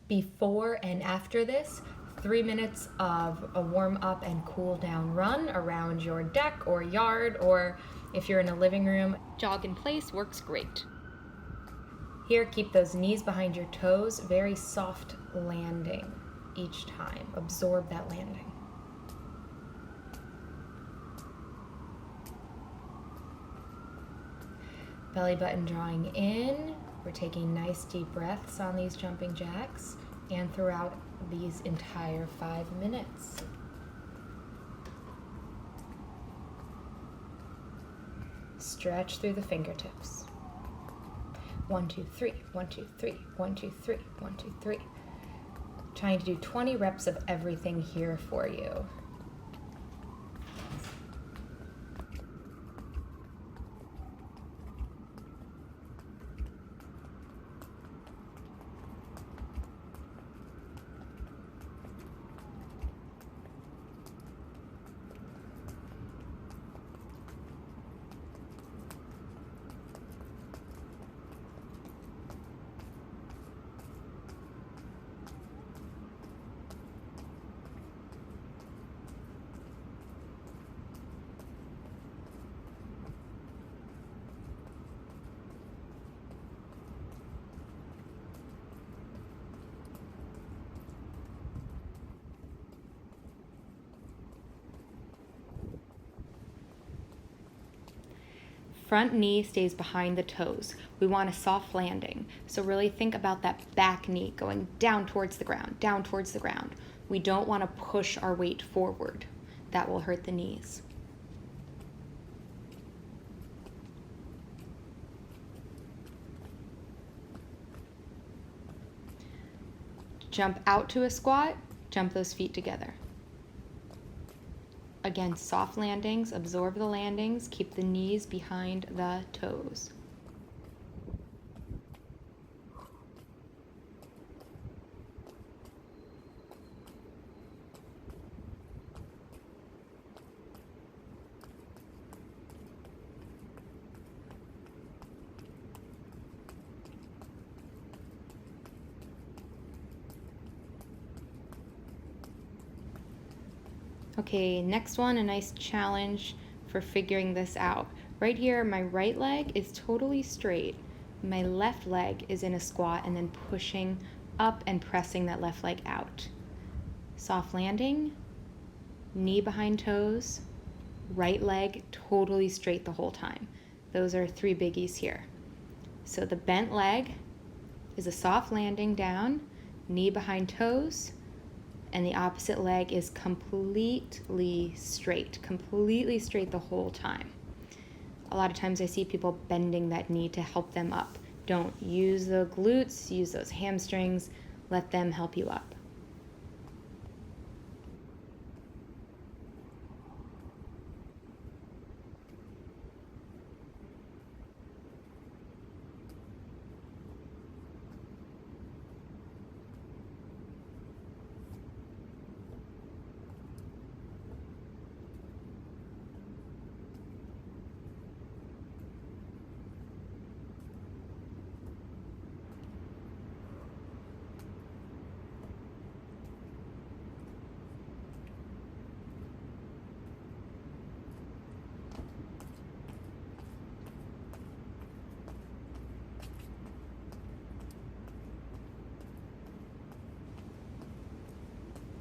Before and after this, 3 minutes of a warm up and cool down run around your deck or yard, or if you're in a living room, Jog in place works great. Here, keep those knees behind your toes, very soft landing each time. Absorb that landing. Belly button drawing in. We're taking nice deep breaths on these jumping jacks and throughout these entire 5 minutes. Stretch through the fingertips. 1, 2, 3, 1, 2, 3, 1, 2, 3, 1, 2, 3. Trying to do 20 reps of everything here for you. Front knee stays behind the toes. We want a soft landing. So really think about that back knee going down towards the ground, down towards the ground. We don't want to push our weight forward. That will hurt the knees. Jump out to a squat, jump those feet together. Again, soft landings, absorb the landings, keep the knees behind the toes. Okay, next one, a nice challenge for figuring this out. Right here, my right leg is totally straight. My left leg is in a squat and then pushing up and pressing that left leg out. Soft landing, knee behind toes, right leg totally straight the whole time. Those are 3 biggies here. So the bent leg is a soft landing down, knee behind toes, and the opposite leg is completely straight the whole time. A lot of times I see people bending that knee to help them up. Don't use the glutes, use those hamstrings, let them help you up.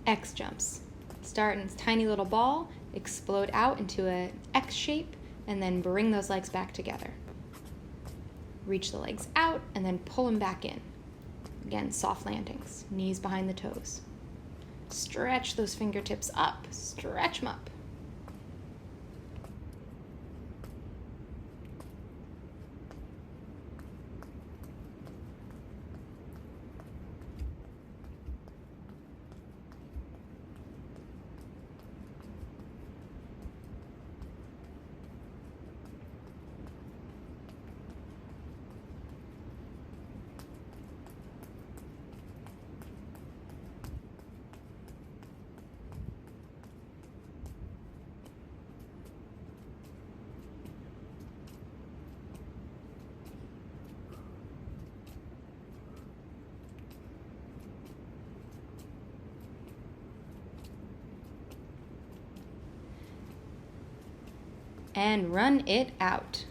X jumps. Start in a tiny little ball, explode out into an X shape, and then bring those legs back together. Reach the legs out and then pull them back in. Again, soft landings, knees behind the toes. Stretch those fingertips up, stretch them up. and run it out.